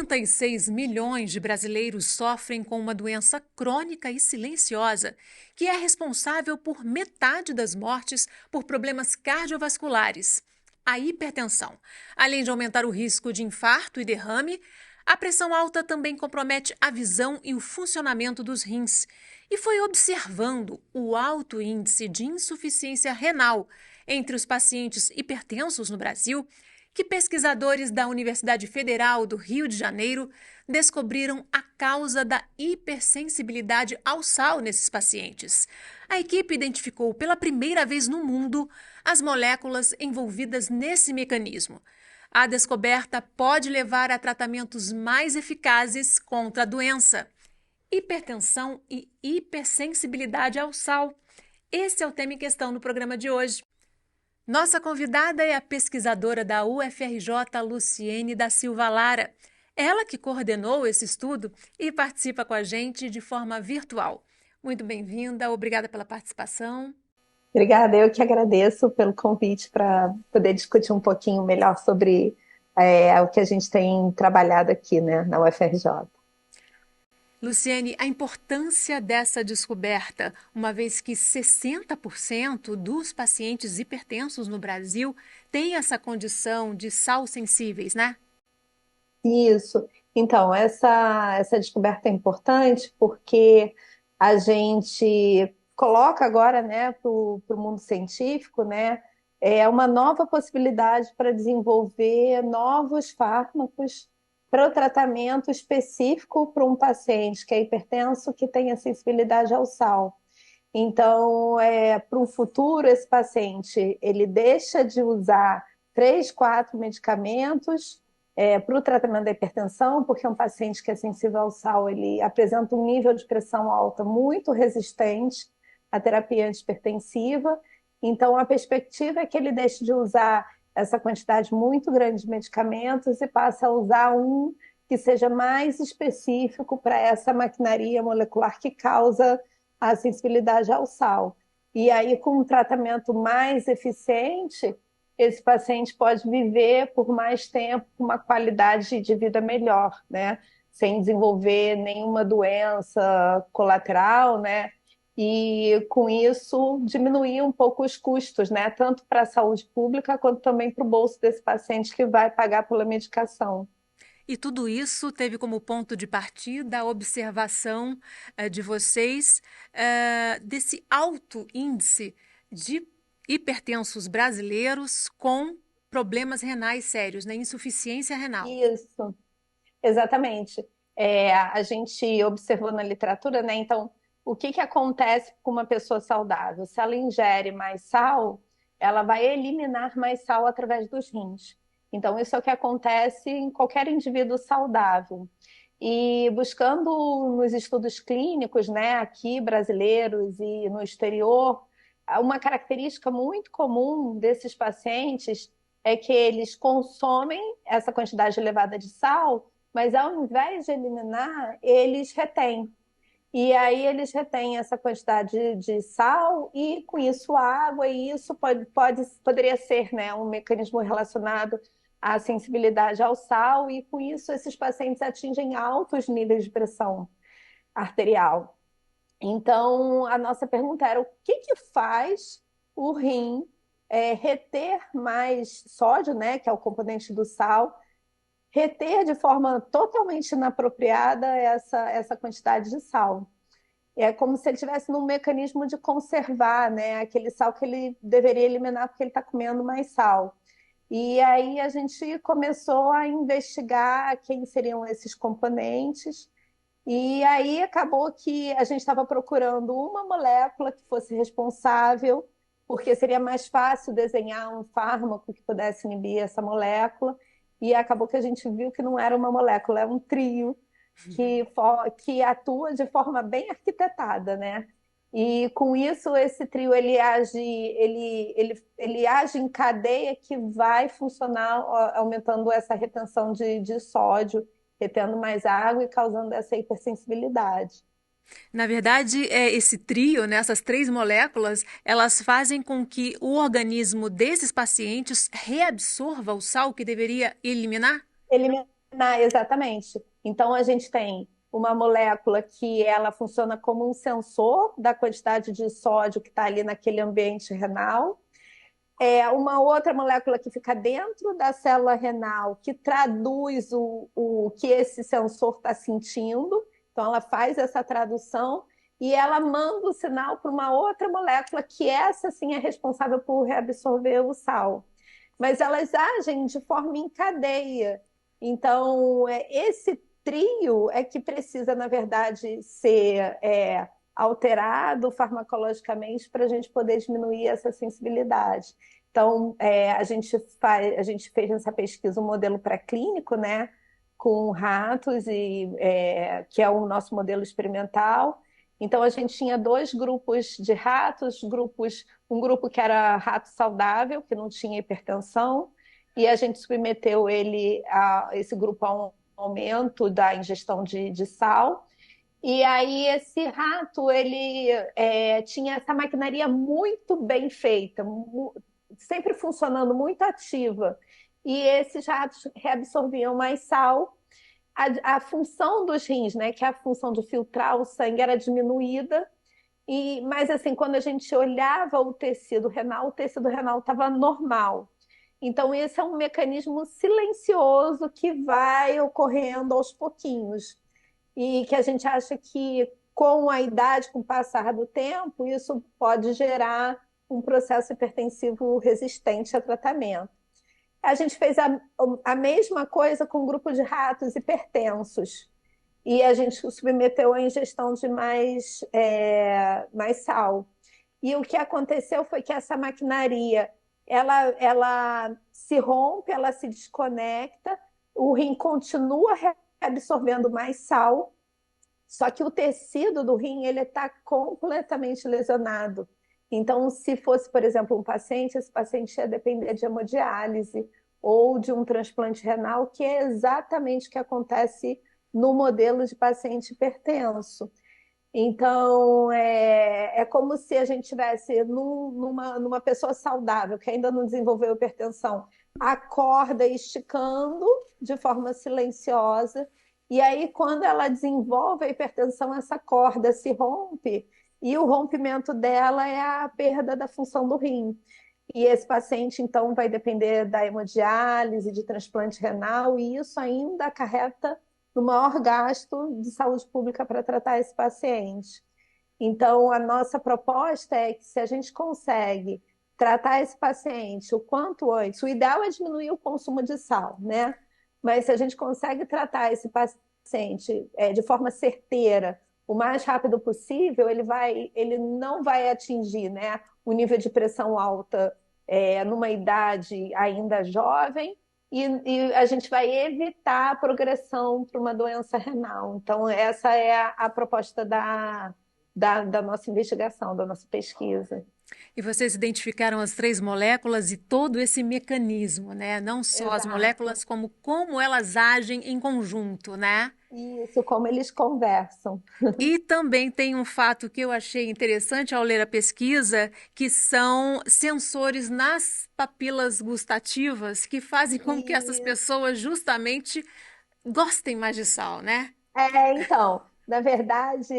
36 milhões de brasileiros sofrem com uma doença crônica e silenciosa, que é responsável por metade das mortes por problemas cardiovasculares. A hipertensão, além de aumentar o risco de infarto e derrame, a pressão alta também compromete a visão e o funcionamento dos rins. E foi observando o alto índice de insuficiência renal entre os pacientes hipertensos no Brasil que pesquisadores da Universidade Federal do Rio de Janeiro descobriram a causa da hipersensibilidade ao sal nesses pacientes. A equipe identificou pela primeira vez no mundo as moléculas envolvidas nesse mecanismo. A descoberta pode levar a tratamentos mais eficazes contra a doença. Hipertensão e hipersensibilidade ao sal. Esse é o tema em questão no programa de hoje. Nossa convidada é a pesquisadora da UFRJ, Luciene da Silva Lara. Ela que coordenou esse estudo e participa com a gente de forma virtual. Muito bem-vinda, obrigada pela participação. Obrigada, eu que agradeço pelo convite para poder discutir um pouquinho melhor sobre o que a gente tem trabalhado aqui, né, na UFRJ. Luciene, a importância dessa descoberta, uma vez que 60% dos pacientes hipertensos no Brasil têm essa condição de sal sensíveis, né? Isso. Então, essa descoberta é importante porque a gente coloca agora, né, para o mundo científico, né, uma nova possibilidade para desenvolver novos fármacos para o tratamento específico para um paciente que é hipertenso, que tenha sensibilidade ao sal. Então, para o futuro, esse paciente ele deixa de usar 3, 4 medicamentos para o tratamento da hipertensão, porque um paciente que é sensível ao sal ele apresenta um nível de pressão alta muito resistente à terapia antihipertensiva. Então, a perspectiva é que ele deixe de usar essa quantidade muito grande de medicamentos e passe a usar um que seja mais específico para essa maquinaria molecular que causa a sensibilidade ao sal. E aí, com um tratamento mais eficiente, esse paciente pode viver por mais tempo com uma qualidade de vida melhor, né? Sem desenvolver nenhuma doença colateral, né? E com isso diminuir um pouco os custos, né? Tanto para a saúde pública quanto também para o bolso desse paciente que vai pagar pela medicação. E tudo isso teve como ponto de partida a observação de vocês desse alto índice de hipertensos brasileiros com problemas renais sérios, né? Insuficiência renal. Isso, exatamente. A gente observou na literatura, né? Então, o que acontece com uma pessoa saudável? Se ela ingere mais sal, ela vai eliminar mais sal através dos rins. Então, isso é o que acontece em qualquer indivíduo saudável. E buscando nos estudos clínicos, né, aqui brasileiros e no exterior, uma característica muito comum desses pacientes é que eles consomem essa quantidade elevada de sal, mas ao invés de eliminar, eles retêm. E aí eles retêm essa quantidade de sal e, com isso, água, e isso poderia ser, né, um mecanismo relacionado à sensibilidade ao sal, e com isso esses pacientes atingem altos níveis de pressão arterial. Então, a nossa pergunta era o que faz o rim reter mais sódio, né, que é o componente do sal, reter de forma totalmente inapropriada essa quantidade de sal. É como se ele estivesse num mecanismo de conservar, né, aquele sal que ele deveria eliminar porque ele está comendo mais sal. E aí a gente começou a investigar quem seriam esses componentes, e aí acabou que a gente estava procurando uma molécula que fosse responsável, porque seria mais fácil desenhar um fármaco que pudesse inibir essa molécula, e acabou que a gente viu que não era uma molécula, é um trio que atua de forma bem arquitetada, né? E com isso, esse trio ele age em cadeia que vai funcionar aumentando essa retenção de sódio, retendo mais água e causando essa hipersensibilidade. Na verdade, esse trio, né, essas três moléculas, elas fazem com que o organismo desses pacientes reabsorva o sal que deveria eliminar? Eliminar Exatamente. Então, a gente tem uma molécula que ela funciona como um sensor da quantidade de sódio que está ali naquele ambiente renal. É uma outra molécula que fica dentro da célula renal, que traduz o que esse sensor está sentindo. Então, ela faz essa tradução e ela manda o sinal para uma outra molécula, que essa sim é responsável por reabsorver o sal. Mas elas agem de forma em cadeia. Então, esse trio é que precisa, na verdade, ser alterado farmacologicamente para a gente poder diminuir essa sensibilidade. Então, a gente fez nessa pesquisa um modelo pré-clínico, né, com ratos, que é o nosso modelo experimental. Então, a gente tinha dois grupos de ratos, um grupo que era rato saudável, que não tinha hipertensão, e a gente submeteu esse grupo a um aumento da ingestão de sal. E aí esse rato, ele tinha essa maquinaria muito bem feita, sempre funcionando muito ativa. E esses ratos reabsorviam mais sal. A função dos rins, né, que é a função de filtrar o sangue, era diminuída. Mas assim, quando a gente olhava o tecido renal estava normal. Então, esse é um mecanismo silencioso que vai ocorrendo aos pouquinhos e que a gente acha que com a idade, com o passar do tempo, isso pode gerar um processo hipertensivo resistente a tratamento. A gente fez a mesma coisa com um grupo de ratos hipertensos e a gente submeteu à ingestão de mais sal. E o que aconteceu foi que essa maquinaria ela se rompe, ela se desconecta, o rim continua absorvendo mais sal, só que o tecido do rim ele está completamente lesionado. Então, se fosse, por exemplo, um paciente, esse paciente ia depender de hemodiálise ou de um transplante renal, que é exatamente o que acontece no modelo de paciente hipertenso. Então, é como se a gente tivesse numa pessoa saudável, que ainda não desenvolveu hipertensão, a corda esticando de forma silenciosa, e aí, quando ela desenvolve a hipertensão, essa corda se rompe, e o rompimento dela é a perda da função do rim. E esse paciente, então, vai depender da hemodiálise, de transplante renal, e isso ainda acarreta no maior gasto de saúde pública para tratar esse paciente. Então, a nossa proposta é que se a gente consegue tratar esse paciente o quanto antes, o ideal é diminuir o consumo de sal, né? Mas se a gente consegue tratar esse paciente de forma certeira, o mais rápido possível, ele não vai atingir, né, o nível de pressão alta numa idade ainda jovem, e a gente vai evitar a progressão para uma doença renal. Então, essa é a proposta da nossa investigação, da nossa pesquisa. E vocês identificaram as três moléculas e todo esse mecanismo, né? Não só as Exato. moléculas, como elas agem em conjunto, né? Isso, como eles conversam. E também tem um fato que eu achei interessante ao ler a pesquisa, que são sensores nas papilas gustativas que fazem com que essas E, pessoas justamente gostem mais de sal, né? então, na verdade,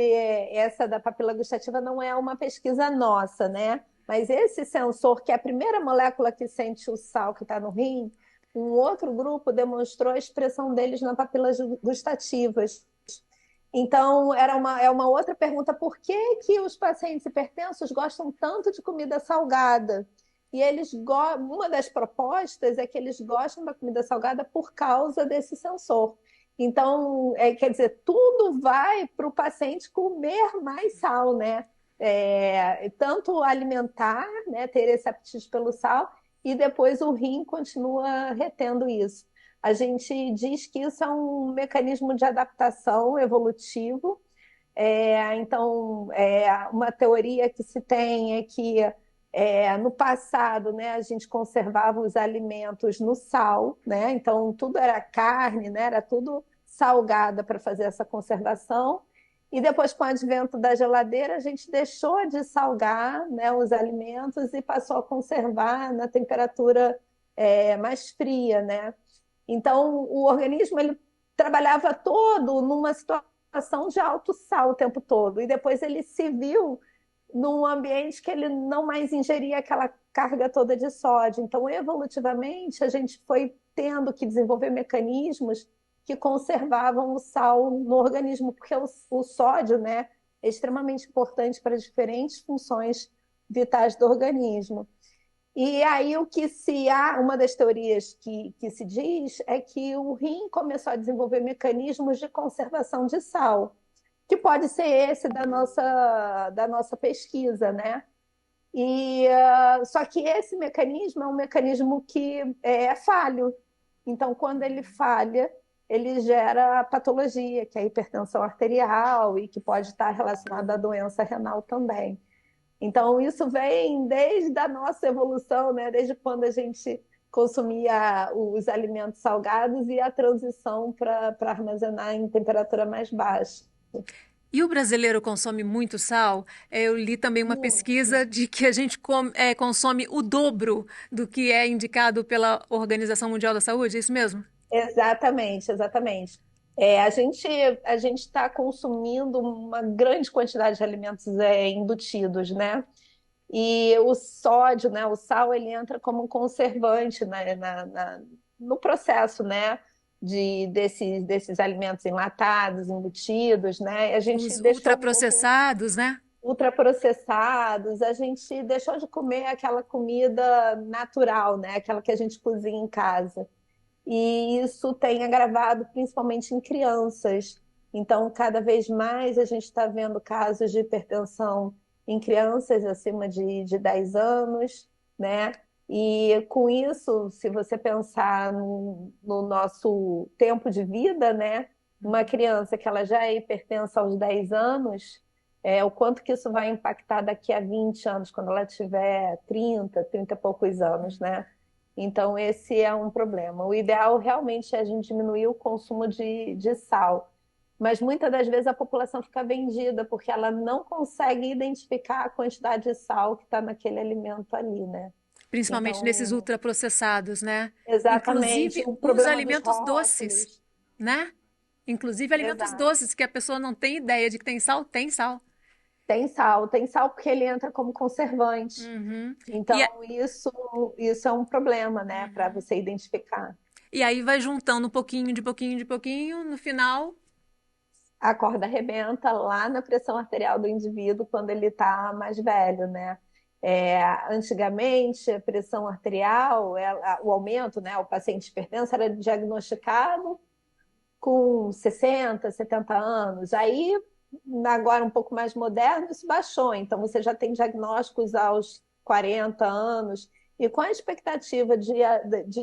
essa da papila gustativa não é uma pesquisa nossa, né? Mas esse sensor, que é a primeira molécula que sente o sal que está no rim, um outro grupo demonstrou a expressão deles nas papilas gustativas. Então, é uma outra pergunta: por que os pacientes hipertensos gostam tanto de comida salgada? E uma das propostas é que eles gostam da comida salgada por causa desse sensor. Então, quer dizer, tudo vai para o paciente comer mais sal, né? Tanto alimentar, né, ter esse apetite pelo sal, e depois o rim continua retendo isso. A gente diz que isso é um mecanismo de adaptação evolutivo. Então, uma teoria que se tem é que no passado, né, a gente conservava os alimentos no sal, né? Então, tudo era carne, né? Era tudo salgada para fazer essa conservação. E depois, com o advento da geladeira, a gente deixou de salgar, né, os alimentos e passou a conservar na temperatura mais fria, né? Então, o organismo ele trabalhava todo numa situação de alto sal o tempo todo. E depois ele se viu num ambiente que ele não mais ingeria aquela carga toda de sódio. Então, evolutivamente, a gente foi tendo que desenvolver mecanismos que conservavam o sal no organismo, porque o sódio, né, é extremamente importante para diferentes funções vitais do organismo. E aí o que se há, uma das teorias que se diz é que o rim começou a desenvolver mecanismos de conservação de sal, que pode ser esse da nossa pesquisa, né? E só que esse mecanismo é um mecanismo que é falho. Então, quando ele falha, ele gera patologia, que é a hipertensão arterial e que pode estar relacionada à doença renal também. Então, isso vem desde a nossa evolução, né? Desde quando a gente consumia os alimentos salgados e a transição para armazenar em temperatura mais baixa. E o brasileiro consome muito sal? Eu li também uma Muito. pesquisa de que a gente consome o dobro do que é indicado pela Organização Mundial da Saúde, é isso mesmo? Exatamente, exatamente. A gente está consumindo uma grande quantidade de alimentos embutidos, né? E o sódio, né, o sal, ele entra como um conservante no processo, né, desses alimentos enlatados, embutidos, né? A gente Os deixou um pouco ultraprocessados, né? ultraprocessados, a gente deixou de comer aquela comida natural, né, aquela que a gente cozinha em casa. E isso tem agravado principalmente em crianças. Então, cada vez mais a gente está vendo casos de hipertensão em crianças acima de 10 anos, né? E com isso, se você pensar no nosso tempo de vida, né? Uma criança que ela já é hipertensa aos 10 anos, o quanto que isso vai impactar daqui a 20 anos, quando ela tiver 30 e poucos anos, né? Então, esse é um problema. O ideal realmente é a gente diminuir o consumo de sal. Mas muitas das vezes a população fica vendida porque ela não consegue identificar a quantidade de sal que está naquele alimento ali, né? Principalmente nesses Então, ultraprocessados, né? exatamente, Inclusive o os problema dos alimentos doces, rótulos. né? Inclusive alimentos Exato. doces que a pessoa não tem ideia de que tem sal. Tem sal porque ele entra como conservante. Uhum. E, Então, isso é um problema, né, para uhum. você identificar. E aí vai juntando um pouquinho, de pouquinho, de pouquinho, no final. A corda arrebenta lá na pressão arterial do indivíduo quando ele está mais velho, né? Antigamente, a pressão arterial, o aumento, né? O paciente hipertenso era diagnosticado com 60, 70 anos. Aí, agora um pouco mais moderno, isso baixou. Então, você já tem diagnósticos aos 40 anos. E com a expectativa de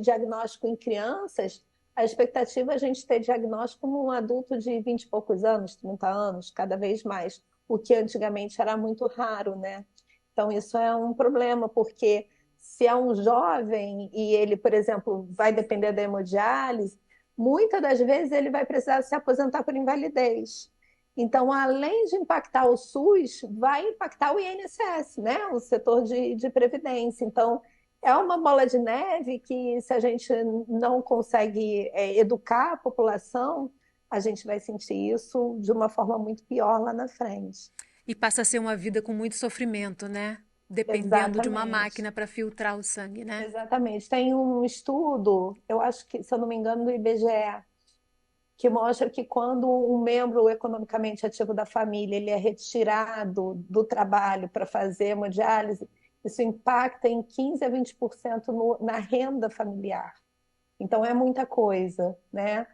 diagnóstico em crianças, a expectativa é a gente ter diagnóstico num adulto de 20 e poucos anos, 30 anos, cada vez mais, o que antigamente era muito raro, né? Então, isso é um problema, porque se é um jovem e ele, por exemplo, vai depender da hemodiálise, muitas das vezes ele vai precisar se aposentar por invalidez. Então, além de impactar o SUS, vai impactar o INSS, né? O setor de previdência. Então, é uma bola de neve que, se a gente não consegue educar a população, a gente vai sentir isso de uma forma muito pior lá na frente. E passa a ser uma vida com muito sofrimento, né? Dependendo de uma Exatamente. máquina para filtrar o sangue, né? Exatamente. Tem um estudo, eu acho que, se eu não me engano, do IBGE, que mostra que quando um membro economicamente ativo da família ele é retirado do trabalho para fazer hemodiálise, isso impacta em 15 a 20% na renda familiar. Então é muita coisa, né?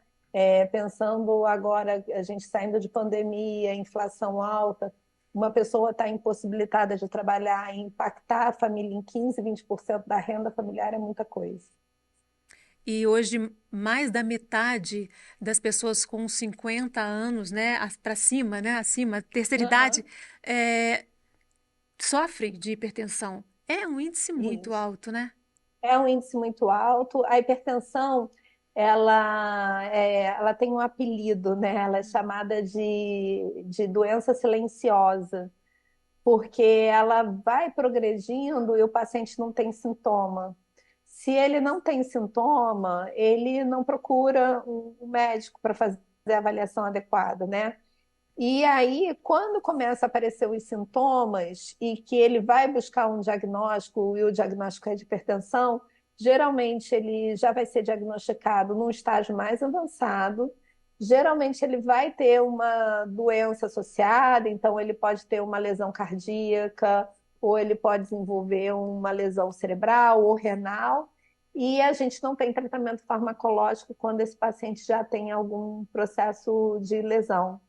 Pensando agora, a gente saindo de pandemia, inflação alta, uma pessoa está impossibilitada de trabalhar e impactar a família em 15, 20% da renda familiar é muita coisa. E hoje, mais da metade das pessoas com 50 anos, né, para cima, né, acima, terceira idade, Uhum. é, sofrem de hipertensão. É um índice muito Isso. alto, né? É um índice muito alto. A hipertensão, ela tem um apelido, né? Ela é chamada de doença silenciosa, porque ela vai progredindo e o paciente não tem sintoma. se ele não tem sintoma, ele não procura um médico para fazer a avaliação adequada, né? E aí, quando começa a aparecer os sintomas e que ele vai buscar um diagnóstico e o diagnóstico é de hipertensão, geralmente ele já vai ser diagnosticado num estágio mais avançado. Geralmente ele vai ter uma doença associada, então ele pode ter uma lesão cardíaca, ou ele pode desenvolver uma lesão cerebral ou renal. E a gente não tem tratamento farmacológico quando esse paciente já tem algum processo de lesão.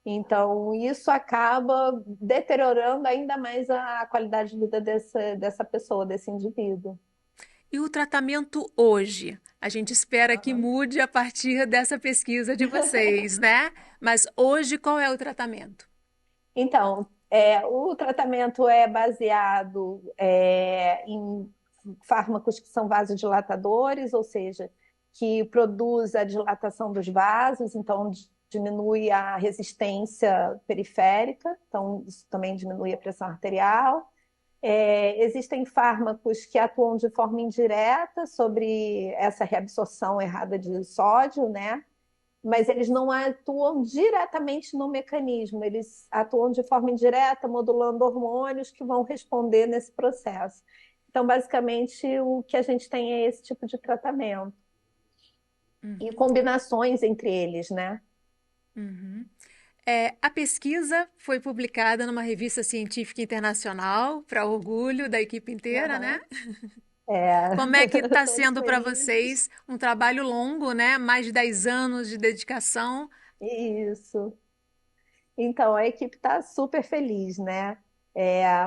Então, isso acaba deteriorando ainda mais a qualidade de vida dessa pessoa, desse indivíduo. E o tratamento hoje? A gente espera que Aham. mude a partir dessa pesquisa de vocês, né? Mas hoje, qual é o tratamento? Então, o tratamento é baseado em fármacos que são vasodilatadores, ou seja, que produz a dilatação dos vasos, então diminui a resistência periférica, então isso também diminui a pressão arterial. Existem fármacos que atuam de forma indireta sobre essa reabsorção errada de sódio, né? Mas eles não atuam diretamente no mecanismo, eles atuam de forma indireta, modulando hormônios que vão responder nesse processo. Então, basicamente, o que a gente tem é esse tipo de tratamento e Uhum, combinações entre eles, né? uhum. A pesquisa foi publicada numa revista científica internacional, para orgulho da equipe inteira, né? Uhum. É, Como é que está todos sendo para felizes. vocês um trabalho longo, né? Mais de 10 anos de dedicação. Isso. Então, a equipe está super feliz, né?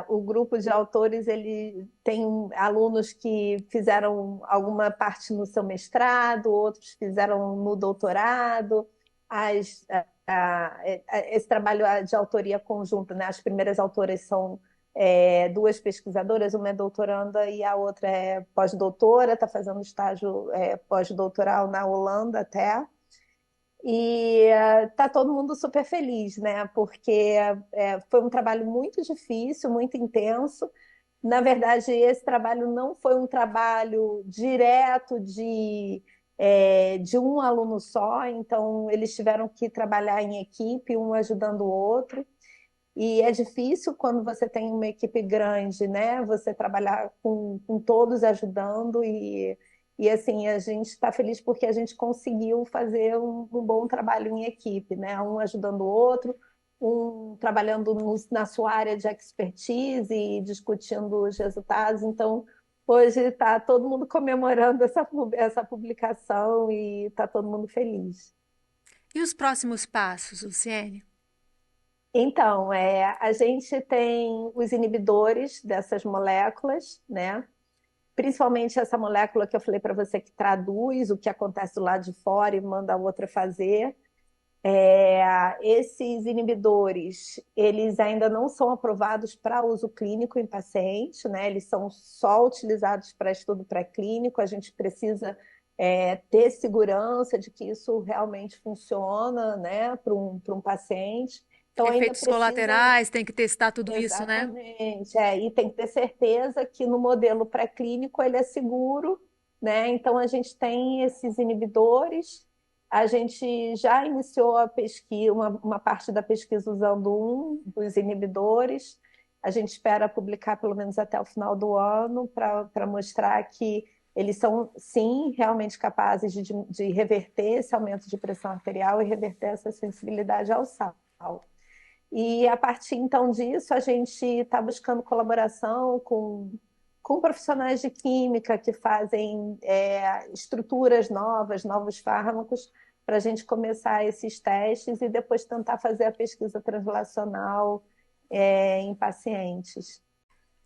O grupo de autores ele tem alunos que fizeram alguma parte no seu mestrado, outros fizeram no doutorado. As, esse trabalho de autoria conjunta, né? As primeiras autoras são duas pesquisadoras, uma é doutoranda e a outra é pós-doutora, está fazendo estágio pós-doutoral na Holanda até. E tá todo mundo super feliz, né? Porque foi um trabalho muito difícil, muito intenso. Na verdade, esse trabalho não foi um trabalho direto de um aluno só, então eles tiveram que trabalhar em equipe, um ajudando o outro. E é difícil quando você tem uma equipe grande, né? Você trabalhar com todos ajudando e assim, a gente está feliz porque a gente conseguiu fazer um bom trabalho em equipe, né? Um ajudando o outro, um trabalhando na sua área de expertise e discutindo os resultados. Então, hoje está todo mundo comemorando essa publicação e está todo mundo feliz. E os próximos passos, Luciene? Então, a gente tem os inibidores dessas moléculas, né? Principalmente essa molécula que eu falei para você que traduz o que acontece do lado de fora e manda a outra fazer. Esses inibidores, eles ainda não são aprovados para uso clínico em paciente, né? Eles são só utilizados para estudo pré-clínico. A gente precisa ter segurança de que isso realmente funciona, né, para um paciente. Então ainda Efeitos precisa. colaterais, tem que testar tudo isso, né? Exatamente, e tem que ter certeza que no modelo pré-clínico ele é seguro, né? Então a gente tem esses inibidores, a gente já iniciou a pesquisa, uma parte da pesquisa usando um dos inibidores, a gente espera publicar pelo menos até o final do ano para mostrar que eles são, sim, realmente capazes de reverter esse aumento de pressão arterial e reverter essa sensibilidade ao sal. E a partir então disso, a gente está buscando colaboração com profissionais de química que fazem estruturas novas, novos fármacos, para a gente começar esses testes e depois tentar fazer a pesquisa translacional em pacientes.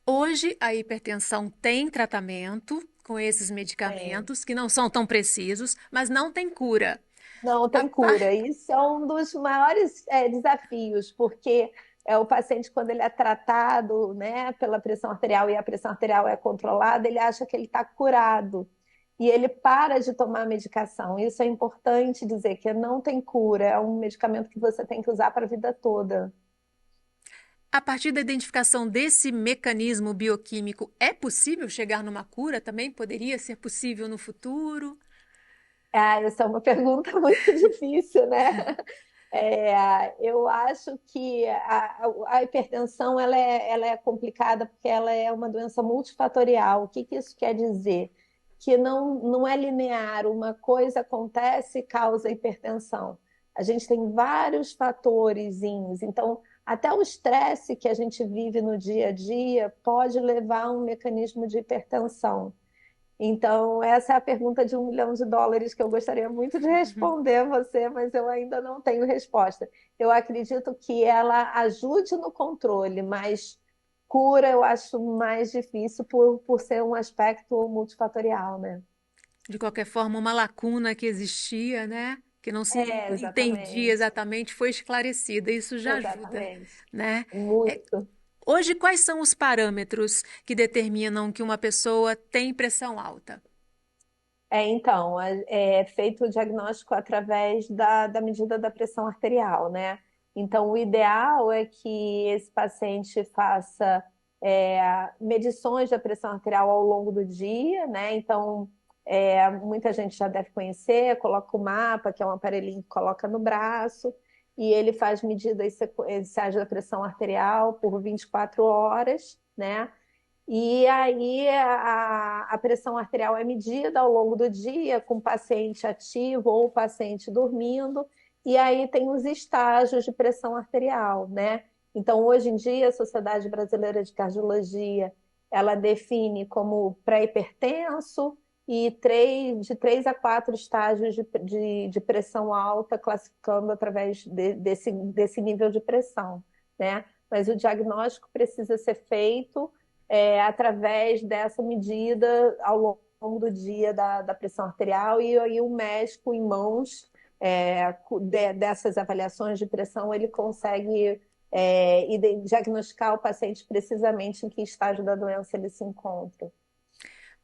Hoje, a hipertensão tem tratamento com esses Tem. medicamentos que não são tão precisos, mas não tem cura. Não A tem par... cura. Isso é um dos maiores desafios, porque o paciente, quando ele é tratado, né, pela pressão arterial e a pressão arterial é controlada, ele acha que ele está curado e ele para de tomar a medicação. Isso é importante dizer que não tem cura, é um medicamento que você tem que usar para a vida toda. A partir da identificação desse mecanismo bioquímico, é possível chegar numa cura também? Poderia ser possível no futuro? Ah, essa é uma pergunta muito difícil, né? Eu acho que a hipertensão ela é complicada porque ela é uma doença multifatorial. O que que isso quer dizer? Que não é linear, uma coisa acontece e causa hipertensão. A gente tem vários fatores, então até o estresse que a gente vive no dia a dia pode levar a um mecanismo de hipertensão. Então, essa é a pergunta de US$ 1 milhão que eu gostaria muito de responder a você, mas eu ainda não tenho resposta. Eu acredito que ela ajude no controle, mas cura eu acho mais difícil por ser um aspecto multifatorial, né? De qualquer forma, uma lacuna que existia, né? Que não se entendia Exatamente. exatamente, foi esclarecida. Isso já ajuda, Exatamente. né? É, Muito. hoje, quais são os parâmetros que determinam que uma pessoa tem pressão alta? Então, é feito o diagnóstico através da medida da pressão arterial, né? Então, o ideal é que esse paciente faça medições da pressão arterial ao longo do dia, né? Então, muita gente já deve conhecer, coloca o mapa, que é um aparelhinho que coloca no braço, e ele faz medidas sequenciais da pressão arterial por 24 horas, né? E aí a pressão arterial é medida ao longo do dia com o paciente ativo ou o paciente dormindo, e aí tem os estágios de pressão arterial, né? Então, hoje em dia, a Sociedade Brasileira de Cardiologia, ela define como pré-hipertenso e de 3 a 4 estágios de pressão alta, classificando através desse nível de pressão, né? Mas o diagnóstico precisa ser feito através dessa medida ao longo do dia da pressão arterial e aí o médico em mãos dessas avaliações de pressão ele consegue diagnosticar o paciente precisamente em que estágio da doença ele se encontra.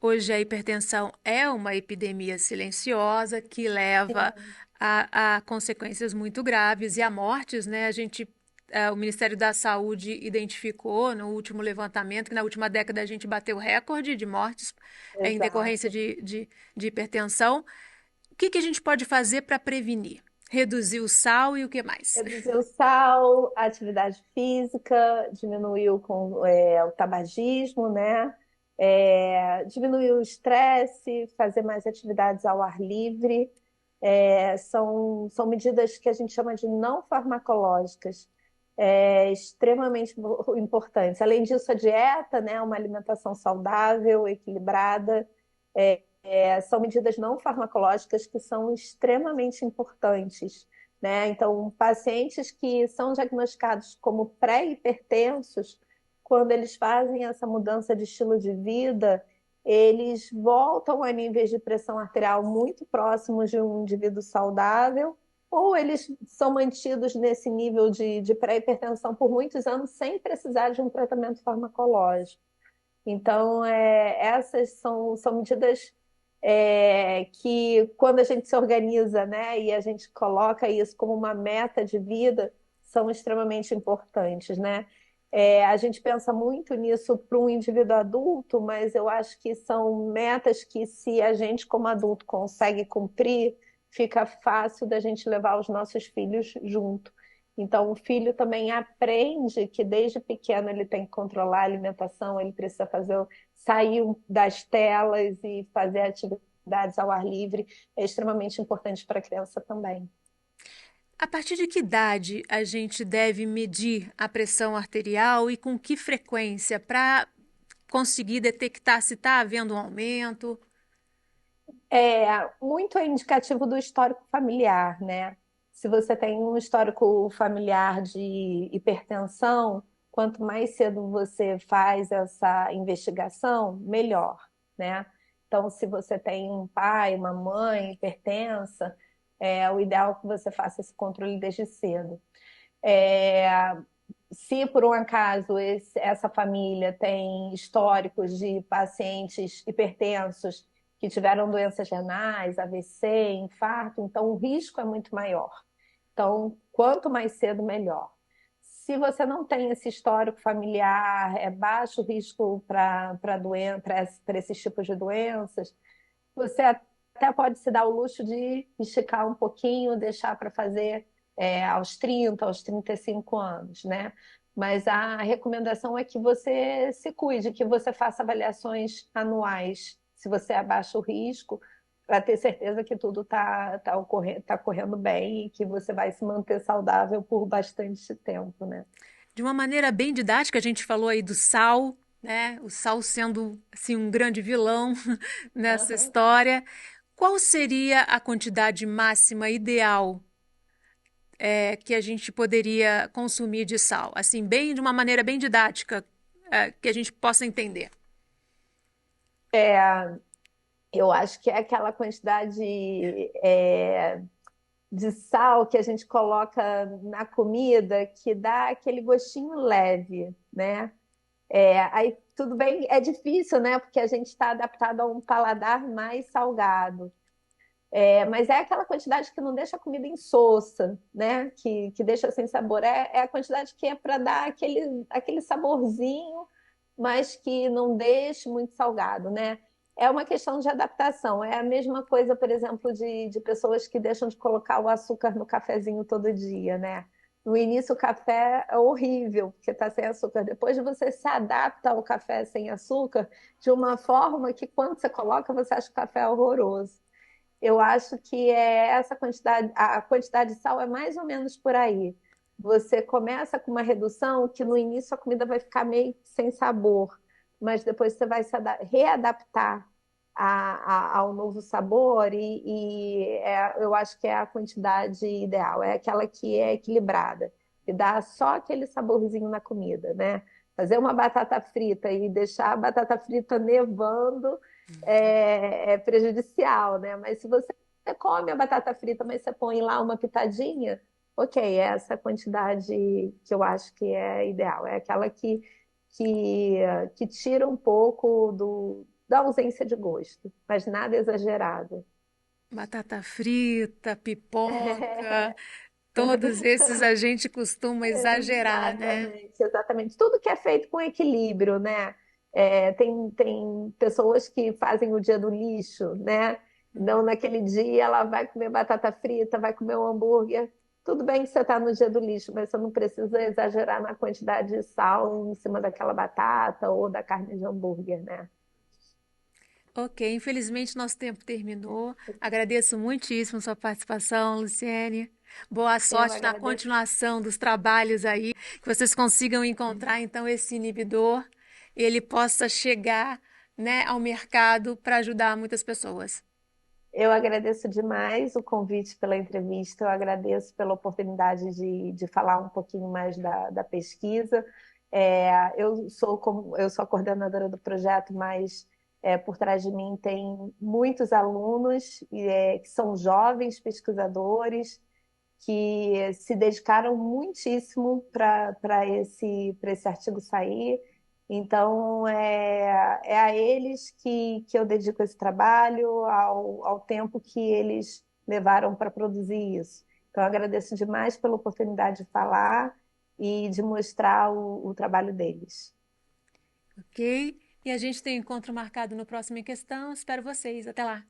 Hoje a hipertensão é uma epidemia silenciosa que leva a consequências muito graves e a mortes, né? O Ministério da Saúde identificou no último levantamento que na última década a gente bateu recorde de mortes em decorrência Exato. de hipertensão. O que que a gente pode fazer para prevenir? Reduzir o sal e o que mais? Reduzir o sal, a atividade física, diminuiu com o tabagismo, né? Diminuir o estresse, fazer mais atividades ao ar livre. São medidas que a gente chama de não farmacológicas, extremamente importantes. Além disso, a dieta, né? Uma alimentação saudável, equilibrada, são medidas não farmacológicas que são extremamente importantes, né? Então, pacientes que são diagnosticados como pré-hipertensos, quando eles fazem essa mudança de estilo de vida, eles voltam a níveis de pressão arterial muito próximos de um indivíduo saudável, ou eles são mantidos nesse nível de pré-hipertensão por muitos anos sem precisar de um tratamento farmacológico. Então, essas são medidas que, quando a gente se organiza, né, e a gente coloca isso como uma meta de vida, são extremamente importantes, né? A gente pensa muito nisso para um indivíduo adulto, mas eu acho que são metas que, se a gente, como adulto, consegue cumprir, fica fácil da gente levar os nossos filhos junto. Então, o filho também aprende que desde pequeno ele tem que controlar a alimentação, ele precisa sair das telas e fazer atividades ao ar livre. É extremamente importante para a criança também. A partir de que idade a gente deve medir a pressão arterial e com que frequência para conseguir detectar se está havendo um aumento? Muito é indicativo do histórico familiar, né? Se você tem um histórico familiar de hipertensão, quanto mais cedo você faz essa investigação, melhor, né? Então, se você tem um pai, uma mãe hipertensa, o ideal é que você faça esse controle desde cedo. É, Se por um acaso essa família tem históricos de pacientes hipertensos que tiveram doenças renais, AVC, infarto, então o risco é muito maior. Então, quanto mais cedo, melhor. se você não tem esse histórico familiar, é baixo risco para esses tipos de doenças, você até pode se dar o luxo de esticar um pouquinho, deixar para fazer aos 30, aos 35 anos, né? Mas a recomendação é que você se cuide, que você faça avaliações anuais, se você abaixa o risco, para ter certeza que tudo tá correndo bem e que você vai se manter saudável por bastante tempo, né? De uma maneira bem didática, a gente falou aí do sal, né? O sal sendo assim um grande vilão nessa Aham. história. Qual seria a quantidade máxima ideal que a gente poderia consumir de sal? Assim, bem de uma maneira bem didática, que a gente possa entender. É, eu acho que é aquela quantidade de sal que a gente coloca na comida que dá aquele gostinho leve, né? Aí tudo bem, é difícil, né? Porque a gente está adaptado a um paladar mais salgado. Mas é aquela quantidade que não deixa a comida insossa, né? Que deixa sem sabor. É a quantidade que é para dar aquele saborzinho, mas que não deixe muito salgado, né? É uma questão de adaptação. É a mesma coisa, por exemplo, de pessoas que deixam de colocar o açúcar no cafezinho todo dia, né? No início o café é horrível, porque está sem açúcar. Depois você se adapta ao café sem açúcar de uma forma que quando você coloca, você acha que o café é horroroso. Eu acho que é essa quantidade, a quantidade de sal é mais ou menos por aí. Você começa com uma redução que no início a comida vai ficar meio sem sabor, mas depois você vai readaptar ao novo sabor eu acho que é a quantidade ideal, é aquela que é equilibrada, que dá só aquele saborzinho na comida, né? Fazer uma batata frita e deixar a batata frita nevando é prejudicial, né? Mas se você come a batata frita, mas você põe lá uma pitadinha, ok, é essa quantidade que eu acho que é ideal. É aquela que, que tira um pouco da ausência de gosto, mas nada exagerado. Batata frita, pipoca, todos esses a gente costuma exagerar, né? Exatamente, exatamente. Tudo que é feito com equilíbrio, né? Tem pessoas que fazem o dia do lixo, né? Não naquele dia ela vai comer batata frita, vai comer um hambúrguer. Tudo bem que você está no dia do lixo, mas você não precisa exagerar na quantidade de sal em cima daquela batata ou da carne de hambúrguer, né? Ok, infelizmente nosso tempo terminou. Agradeço muitíssimo sua participação, Luciene. Boa Eu sorte na agradeço. continuação dos trabalhos aí, que vocês consigam encontrar então esse inibidor e ele possa chegar, né, ao mercado para ajudar muitas pessoas. Eu agradeço demais o convite pela entrevista, eu agradeço pela oportunidade de falar um pouquinho mais da pesquisa. Eu sou a coordenadora do projeto, mas por trás de mim tem muitos alunos que são jovens pesquisadores que se dedicaram muitíssimo para esse artigo sair. Então, é a eles que eu dedico esse trabalho, ao tempo que eles levaram para produzir isso. Então, eu agradeço demais pela oportunidade de falar e de mostrar o trabalho deles. Ok? E a gente tem um encontro marcado no próximo em questão. Espero vocês. Até lá.